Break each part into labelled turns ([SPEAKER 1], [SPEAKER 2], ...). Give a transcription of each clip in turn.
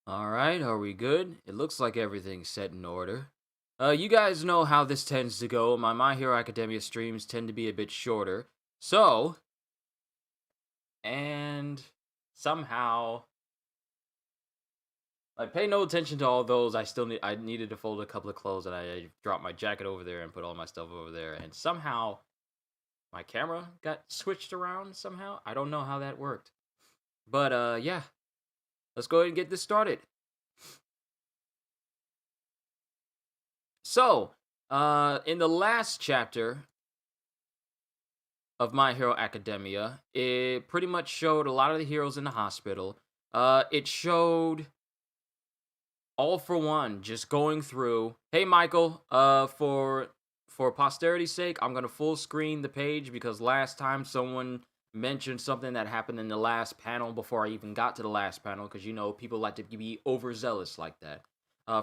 [SPEAKER 1] All right, are we good? It looks like everything's set in order. You guys know how this tends to go. My Hero Academia streams tend to be a bit shorter. So, and somehow, I pay no attention to all those. I needed to fold a couple of clothes and I dropped my jacket over there and put all my stuff over there. And somehow, my camera got switched around somehow. I don't know how that worked. But, yeah. Let's go ahead and get this started. So, in the last chapter of My Hero Academia, it pretty much showed a lot of the heroes in the hospital. It showed All for One just going through. Hey, Michael. For posterity's sake, I'm gonna full screen the page because last time someone mentioned something that happened in the last panel before I even got to the last panel, because people like to be overzealous like that.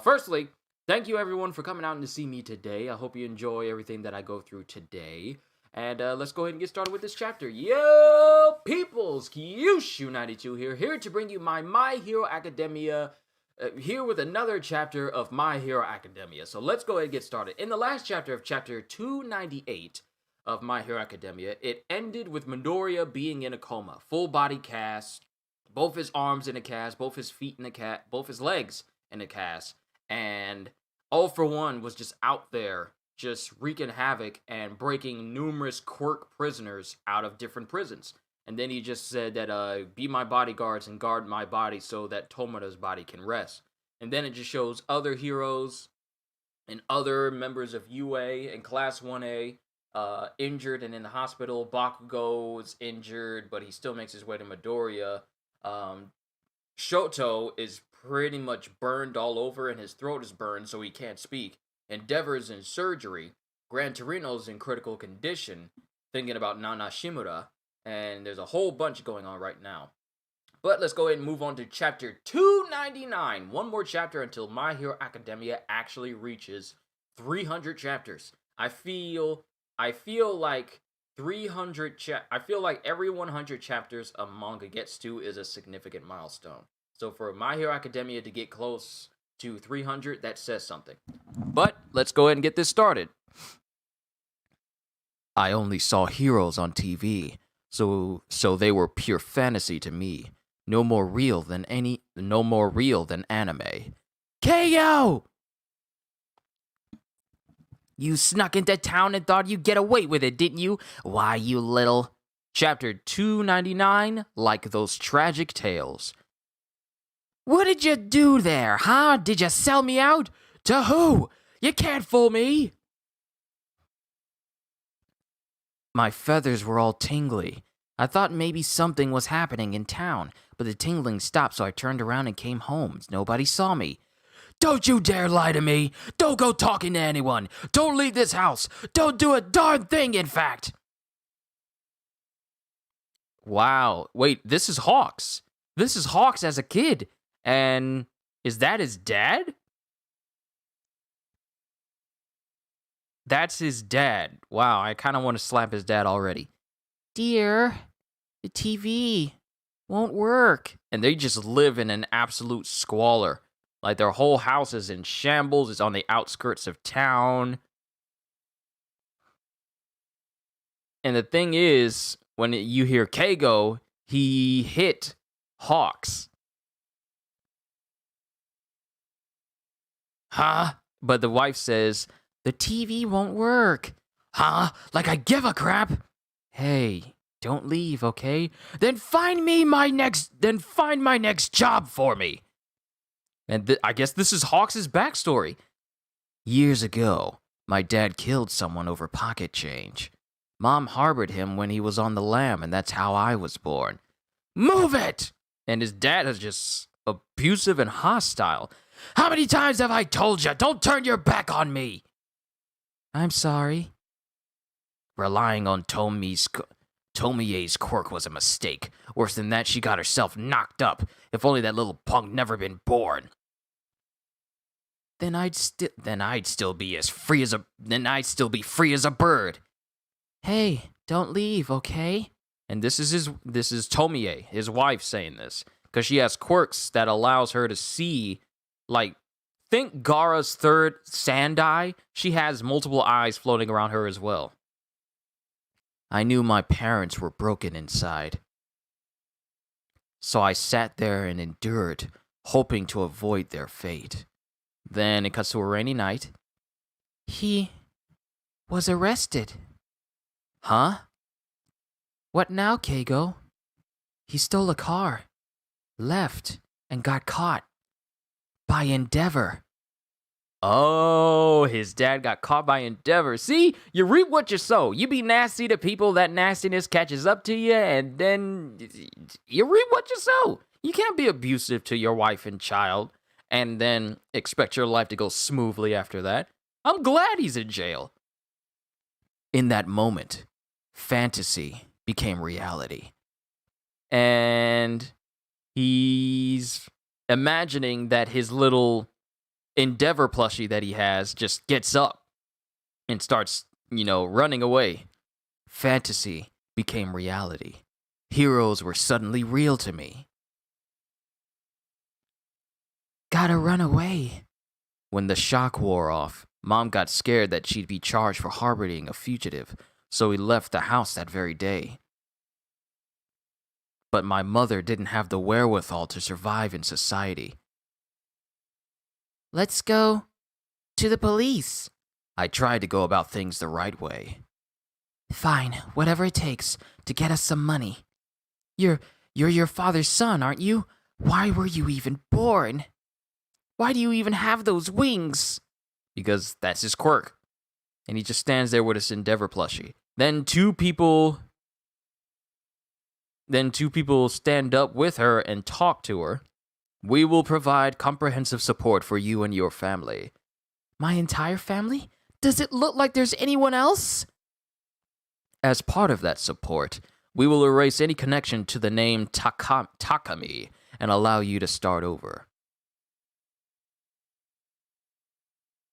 [SPEAKER 1] Firstly, thank you everyone for coming out and to see me today. I hope you enjoy everything that I go through today. And let's go ahead and get started with this chapter. Yo, peoples, Kyushu92 here to bring you My Hero Academia, here with another chapter of My Hero Academia. So let's go ahead and get started. In the last chapter of chapter 298 of My Hero Academia, it ended with Midoriya being in a coma, full body cast, both his arms in a cast, both his feet in a cast, both his legs in a cast, and All for One was just out there, just wreaking havoc and breaking numerous quirk prisoners out of different prisons. And then he just said that, be my bodyguards and guard my body so that Tomura's body can rest. And then it just shows other heroes and other members of UA and Class 1A injured and in the hospital. Bakugo is injured, but he still makes his way to Midoriya. Shoto is pretty much burned all over and his throat is burned so he can't speak. Endeavor's in surgery. Gran Torino's in critical condition, thinking about Nana Shimura. And there's a whole bunch going on right now. But let's go ahead and move on to chapter 299. One more chapter until My Hero Academia actually reaches 300 chapters. I feel like I feel like every 100 chapters a manga gets to is a significant milestone. So for My Hero Academia to get close to 300, that says something. But let's go ahead and get this started. I only saw heroes on TV, so they were pure fantasy to me. No more real than anime. KO! You snuck into town and thought you'd get away with it, didn't you? Why, you little... Chapter 299, Like Those Tragic Tales. What did you do there, huh? Did you sell me out? To who? You can't fool me! My feathers were all tingly. I thought maybe something was happening in town, but the tingling stopped, so I turned around and came home. Nobody saw me. Don't you dare lie to me! Don't go talking to anyone! Don't leave this house! Don't do a darn thing, in fact! Wow. Wait, this is Hawks. This is Hawks as a kid. And is that his dad? That's his dad. Wow, I kind of want to slap his dad already. Dear, the TV won't work. And they just live in an absolute squalor. Like their whole house is in shambles. It's on the outskirts of town. And the thing is, when you hear Keigo, he hit Hawks. Huh? But the wife says, the TV won't work. Huh? Like I give a crap? Hey, don't leave, okay? Then find my next job for me. And I guess this is Hawks' backstory. Years ago, my dad killed someone over pocket change. Mom harbored him when he was on the lam, and that's how I was born. Move it! And his dad is just abusive and hostile. How many times have I told you, don't turn your back on me? I'm sorry. Relying on Tomie's quirk was a mistake. Worse than that, she got herself knocked up. If only that little punk never been born. Then I'd still be free as a bird. Hey, don't leave, okay? And this is Tomie, his wife, saying this. because she has quirks that allows her to see, like, think Gaara's third sand eye. She has multiple eyes floating around her as well. I knew my parents were broken inside. So I sat there and endured, hoping to avoid their fate. Then it cuts to a rainy night. He was arrested. Huh? What now, Keigo? He stole a car, left, and got caught. By Endeavor. Oh, his dad got caught by Endeavor. See, you reap what you sow. You be nasty to people, that nastiness catches up to you, and then you reap what you sow. You can't be abusive to your wife and child, and then expect your life to go smoothly after that. I'm glad he's in jail. In that moment, fantasy became reality. And he's imagining that his little Endeavor plushie that he has just gets up and starts, running away. Fantasy became reality. Heroes were suddenly real to me. Gotta run away. When the shock wore off, Mom got scared that she'd be charged for harboring a fugitive, so we left the house that very day. But my mother didn't have the wherewithal to survive in society. Let's go to the police. I tried to go about things the right way. Fine, whatever it takes to get us some money. You're your father's son, aren't you? Why were you even born? Why do you even have those wings? Because that's his quirk. And he just stands there with his Endeavor plushie. Then two people stand up with her and talk to her. We will provide comprehensive support for you and your family. My entire family? Does it look like there's anyone else? As part of that support, we will erase any connection to the name Takami and allow you to start over.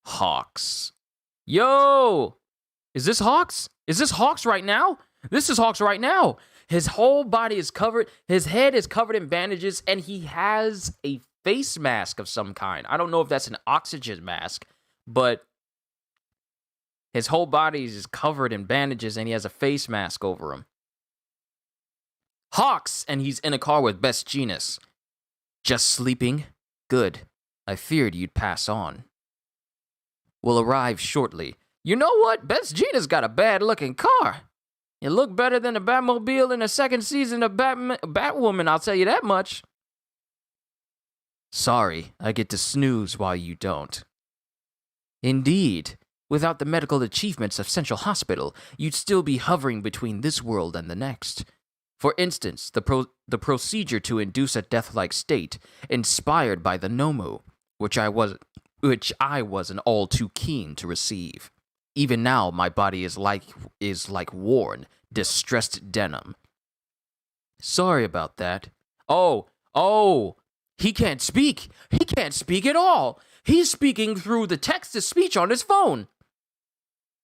[SPEAKER 1] Hawks. Yo! Is this Hawks? Is this Hawks right now? This is Hawks right now. His whole body is covered, his head is covered in bandages, and he has a face mask of some kind. I don't know if that's an oxygen mask, but his whole body is covered in bandages, and he has a face mask over him. Hawks, and he's in a car with Best Jeanist. Just sleeping? Good. I feared you'd pass on. Will arrive shortly. You know what? Best Jeanist got a bad-looking car. You look better than the Batmobile in the second season of Batwoman, I'll tell you that much. Sorry, I get to snooze while you don't. Indeed, without the medical achievements of Central Hospital, you'd still be hovering between this world and the next. For instance, the procedure to induce a death-like state, inspired by the Nomu, which I wasn't all too keen to receive. Even now, my body is like worn, distressed denim. Sorry about that. Oh, he can't speak. He can't speak at all. He's speaking through the text-to-speech on his phone.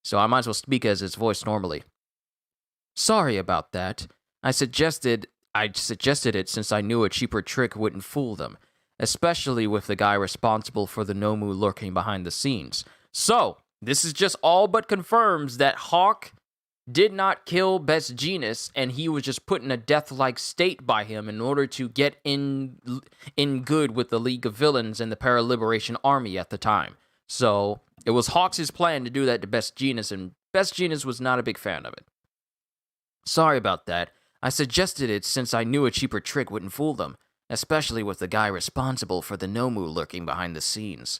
[SPEAKER 1] So I might as well speak as his voice normally. Sorry about that. I suggested it since I knew a cheaper trick wouldn't fool them, especially with the guy responsible for the Nomu lurking behind the scenes. So, this is just all but confirms that Hawk did not kill Best Jeanist, and he was just put in a death-like state by him in order to get in good with the League of Villains and the Para-Liberation Army at the time. So, it was Hawks' plan to do that to Best Jeanist, and Best Jeanist was not a big fan of it. Sorry about that. I suggested it since I knew a cheaper trick wouldn't fool them, especially with the guy responsible for the Nomu lurking behind the scenes.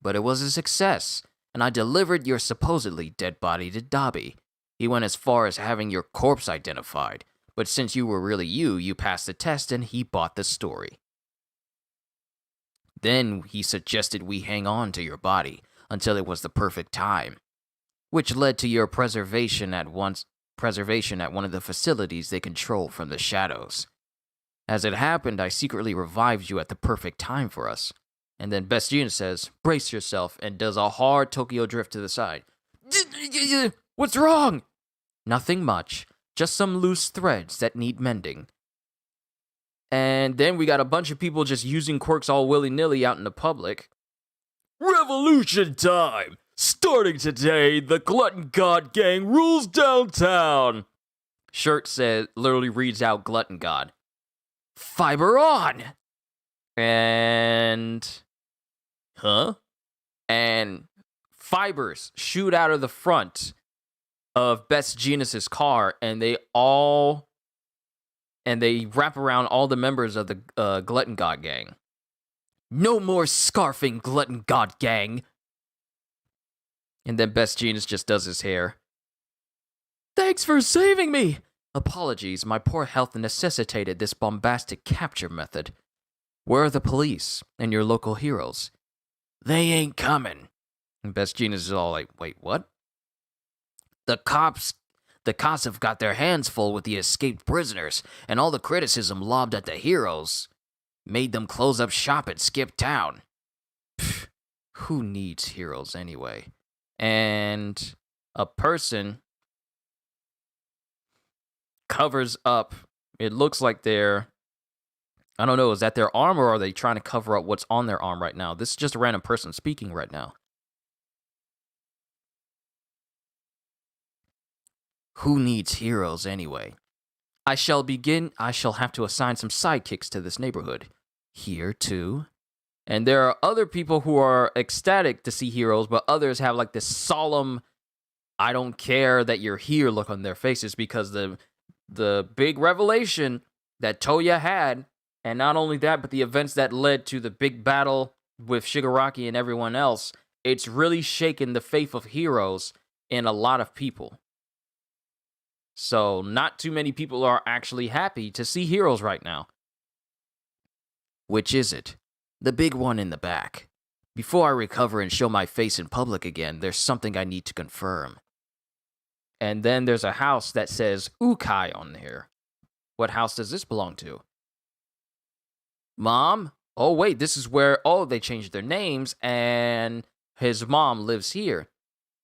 [SPEAKER 1] But it was a success, and I delivered your supposedly dead body to Dabi. He went as far as having your corpse identified, but since you were really you passed the test and he bought the story. Then he suggested we hang on to your body until it was the perfect time, which led to your preservation at one of the facilities they control from the shadows. As it happened, I secretly revived you at the perfect time for us. And then Best Jeanist says, brace yourself, and does a hard Tokyo drift to the side. What's wrong? Nothing much, just some loose threads that need mending. And then we got a bunch of people just using quirks all willy-nilly out in the public. Revolution time! Starting today, the Glutton God Gang rules downtown! Shirt literally reads out Glutton God. Fiber on! And... Huh? And fibers shoot out of the front of Best Jeanus's car, and they wrap around all the members of the Glutton God Gang. No more scarfing, Glutton God Gang! And then Best Jeanus just does his hair. Thanks for saving me! Apologies, my poor health necessitated this bombastic capture method. Where are the police and your local heroes? They ain't coming. And Best Jeanus is all like, wait, what? The cops have got their hands full with the escaped prisoners, and all the criticism lobbed at the heroes made them close up shop and skip town. Pfft, who needs heroes anyway? And a person covers up. It looks like I don't know, is that their arm, or are they trying to cover up what's on their arm right now? This is just a random person speaking right now. Who needs heroes anyway? I shall have to assign some sidekicks to this neighborhood. Here, too. And there are other people who are ecstatic to see heroes, but others have like this solemn, I don't care that you're here look on their faces, because the big revelation that Toya had, and not only that, but the events that led to the big battle with Shigaraki and everyone else, it's really shaken the faith of heroes in a lot of people. So not too many people are actually happy to see heroes right now. Which is it? The big one in the back. Before I recover and show my face in public again, there's something I need to confirm. And then there's a house that says Ukai on here. What house does this belong to? Mom? Oh, wait, this is where, they changed their names, and his mom lives here.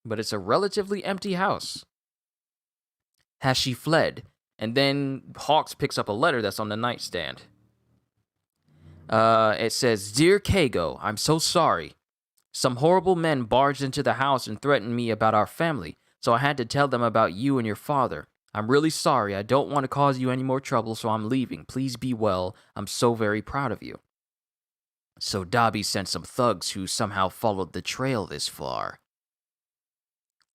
[SPEAKER 1] But it's a relatively empty house. Has she fled? And then Hawks picks up a letter that's on the nightstand. It says, Dear Keigo, I'm so sorry. Some horrible men barged into the house and threatened me about our family, so I had to tell them about you and your father. I'm really sorry. I don't want to cause you any more trouble, so I'm leaving. Please be well. I'm so very proud of you. So Dabi sent some thugs who somehow followed the trail this far.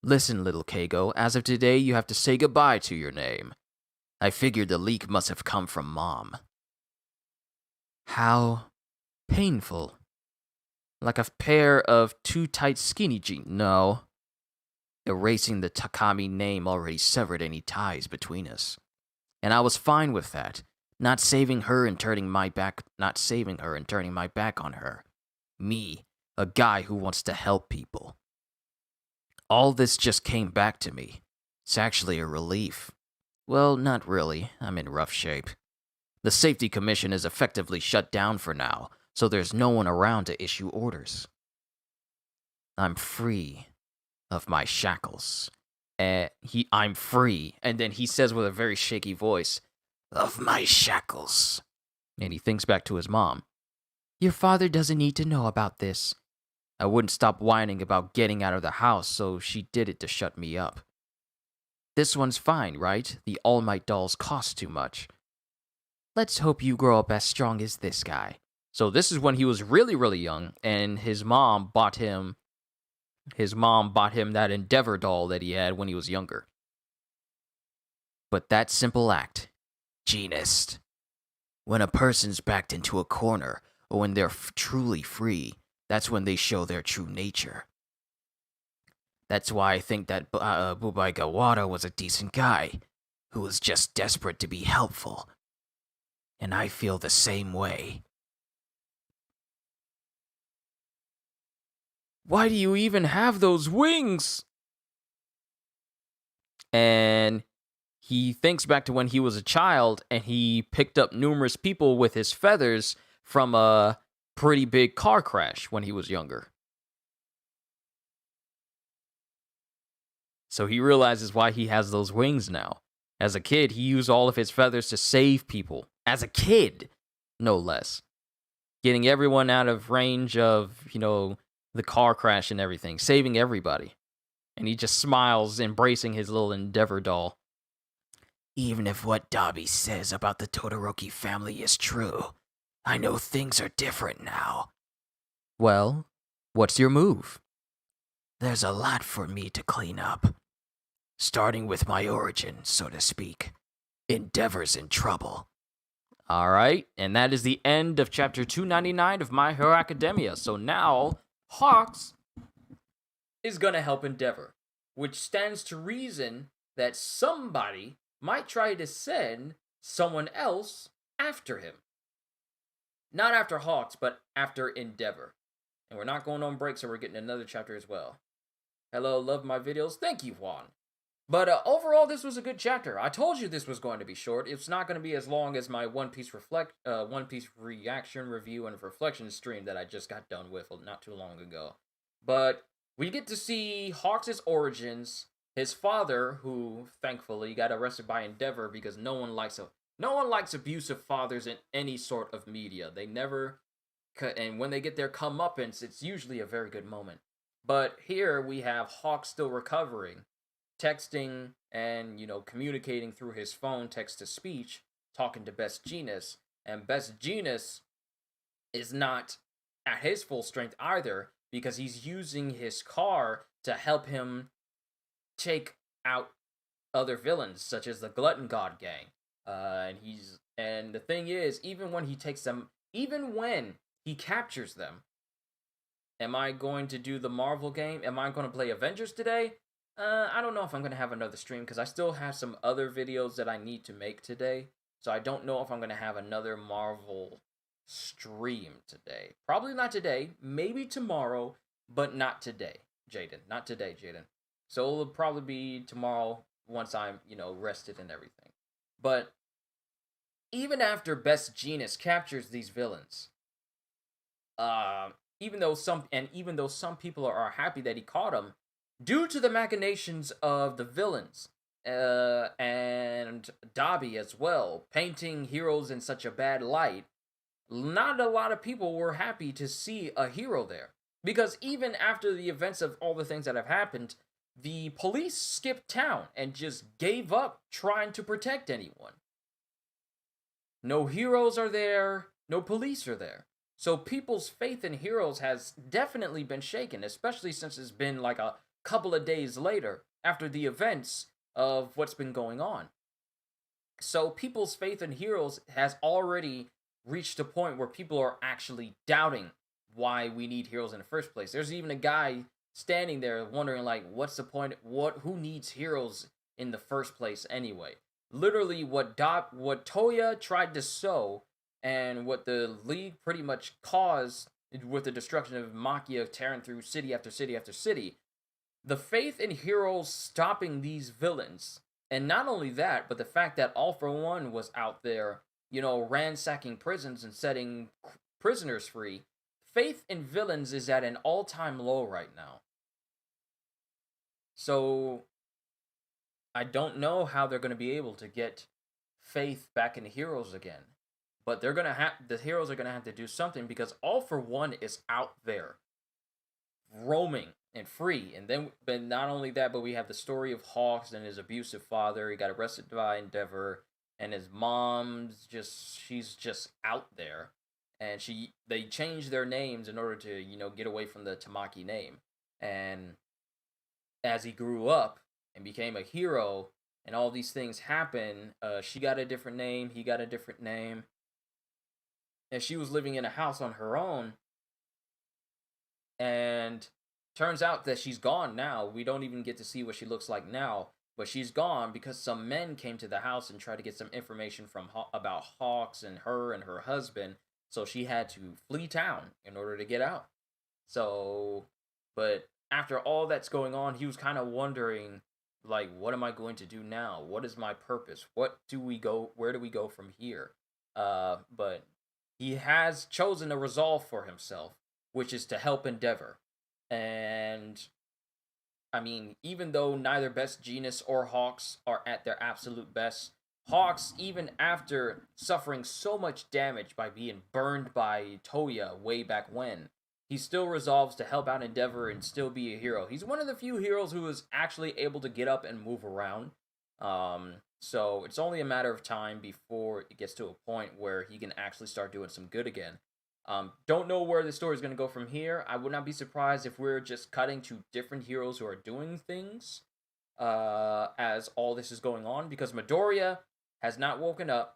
[SPEAKER 1] Listen, little Keigo, as of today, you have to say goodbye to your name. I figured the leak must have come from Mom. How painful. Like a pair of too tight skinny jeans. No. Erasing the Takami name already severed any ties between us. And I was fine with that. Not saving her and turning my back on her. Me, a guy who wants to help people. All this just came back to me. It's actually a relief. Well, not really. I'm in rough shape. The Safety Commission is effectively shut down for now, so there's no one around to issue orders. I'm free of my shackles. I'm free. And then he says with a very shaky voice, of my shackles. And he thinks back to his mom. Your father doesn't need to know about this. I wouldn't stop whining about getting out of the house, so she did it to shut me up. This one's fine, right? The All Might dolls cost too much. Let's hope you grow up as strong as this guy. So this is when he was really, really young, and his mom bought him that Endeavor doll that he had when he was younger. But that simple act, Genist. When a person's backed into a corner, or when they're truly free, that's when they show their true nature. That's why I think that Bubai Gawara was a decent guy, who was just desperate to be helpful. And I feel the same way. Why do you even have those wings? And he thinks back to when he was a child, and he picked up numerous people with his feathers from a pretty big car crash when he was younger. So he realizes why he has those wings now. As a kid, he used all of his feathers to save people. As a kid! no less. Getting everyone out of range of, the car crash and everything, saving everybody. And he just smiles, embracing his little Endeavor doll.
[SPEAKER 2] Even if what Dobby says about the Todoroki family is true, I know things are different now.
[SPEAKER 1] Well, what's your move?
[SPEAKER 2] There's a lot for me to clean up. Starting with my origin, so to speak. Endeavor's in trouble.
[SPEAKER 1] All right, and that is the end of chapter 299 of My Hero Academia. So now, Hawks is going to help Endeavor, which stands to reason that somebody might try to send someone else after him. Not after Hawks, but after Endeavor. And we're not going on break, so we're getting another chapter as well. Hello, love my videos. Thank you, Juan. But overall, this was a good chapter. I told you this was going to be short. It's not going to be as long as my One Piece reaction, review, and reflection stream that I just got done with not too long ago. But we get to see Hawks' origins. His father, who thankfully got arrested by Endeavor because no one likes abusive fathers in any sort of media. They never, and when they get their comeuppance, it's usually a very good moment. But here we have Hawks still recovering, texting and, communicating through his phone, text-to-speech, talking to Best Jeanist. And Best Jeanist is not at his full strength either, because he's using his car to help him take out other villains, such as the Glutton God gang. And the thing is, even when he captures them, am I going to do the Marvel game? Am I going to play Avengers today? I don't know if I'm going to have another stream, because I still have some other videos that I need to make today. So I don't know if I'm going to have another Marvel stream today. Probably not today. Maybe tomorrow, but not today, Jaden. Not today, Jaden. So it'll probably be tomorrow once I'm, rested and everything. But even after Best Jeanist captures these villains, even though some people are happy that he caught them, due to the machinations of the villains, and Dobby as well, painting heroes in such a bad light, not a lot of people were happy to see a hero there. Because even after the events of all the things that have happened, the police skipped town and just gave up trying to protect anyone. No heroes are there, no police are there. So people's faith in heroes has definitely been shaken, especially since it's been like a couple of days later after the events of what's been going on. So people's faith in heroes has already reached a point where people are actually doubting why we need heroes in the first place. There's even a guy standing there wondering, like, what's the point? Who needs heroes in the first place anyway? Literally, what Toya tried to sow, and what the League pretty much caused with the destruction of Makia tearing through city after city after city. The faith in heroes stopping these villains, and not only that, but the fact that All For One was out there, ransacking prisons and setting prisoners free. Faith in villains is at an all-time low right now. So I don't know how they're going to be able to get faith back in heroes again. But the heroes are going to have to do something, because All For One is out there roaming and free. And then, but not only that, but we have the story of Hawks and his abusive father. He got arrested by Endeavor, and his mom's she's just out there. And they changed their names in order to, get away from the Tamaki name. And as he grew up and became a hero, and all these things happen, she got a different name, he got a different name. And she was living in a house on her own. And turns out that she's gone now. We don't even get to see what she looks like now. But she's gone because some men came to the house and tried to get some information about Hawks and her husband. So she had to flee town in order to get out. So, but after all that's going on, he was kind of wondering, like, what am I going to do now? What is my purpose? Where do we go from here? But he has chosen a resolve for himself, which is to help Endeavor. And I mean, even though neither Best Jeanist or Hawks are at their absolute best, Hawks, even after suffering so much damage by being burned by Toya way back when, he still resolves to help out Endeavor and still be a hero. He's one of the few heroes who is actually able to get up and move around. So it's only a matter of time before it gets to a point where he can actually start doing some good again. Don't know where the story is going to go from here. I would not be surprised if we're just cutting to different heroes who are doing things as all this is going on, because Midoriya has not woken up.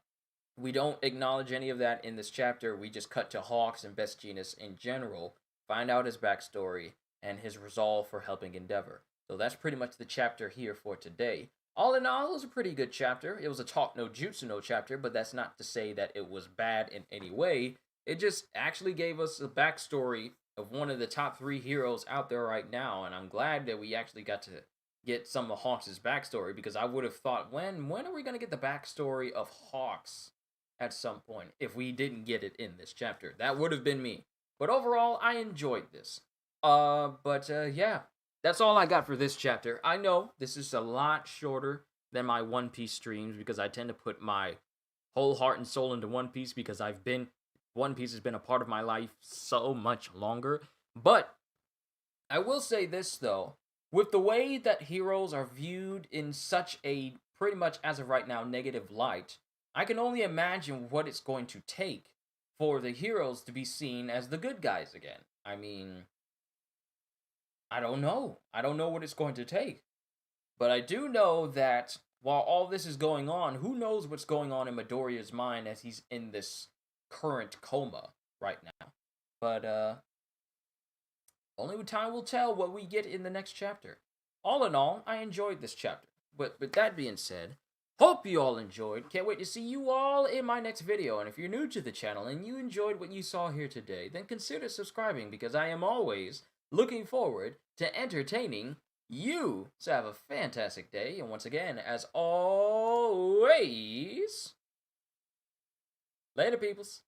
[SPEAKER 1] We don't acknowledge any of that in this chapter. We just cut to Hawks and Best Jeanist in general, find out his backstory, and his resolve for helping Endeavor. So that's pretty much the chapter here for today. All in all, it was a pretty good chapter. It was a Talk No Jutsu No chapter, but that's not to say that it was bad in any way. It just actually gave us a backstory of one of the top 3 heroes out there right now, and I'm glad that we actually got to get some of Hawks' backstory, because I would have thought, when are we going to get the backstory of Hawks at some point if we didn't get it in this chapter? That would have been me. But overall, I enjoyed this. Yeah, that's all I got for this chapter. I know this is a lot shorter than my One Piece streams, because I tend to put my whole heart and soul into One Piece, because One Piece has been a part of my life so much longer. But I will say this, though. With the way that heroes are viewed in such a, pretty much as of right now, negative light, I can only imagine what it's going to take for the heroes to be seen as the good guys again. I mean, I don't know. I don't know what it's going to take. But I do know that while all this is going on, who knows what's going on in Midoriya's mind as he's in this current coma right now. But, only time will tell what we get in the next chapter. All in all, I enjoyed this chapter. But with that being said, hope you all enjoyed. Can't wait to see you all in my next video. And if you're new to the channel and you enjoyed what you saw here today, then consider subscribing, because I am always looking forward to entertaining you. So have a fantastic day. And once again, as always, later, peoples.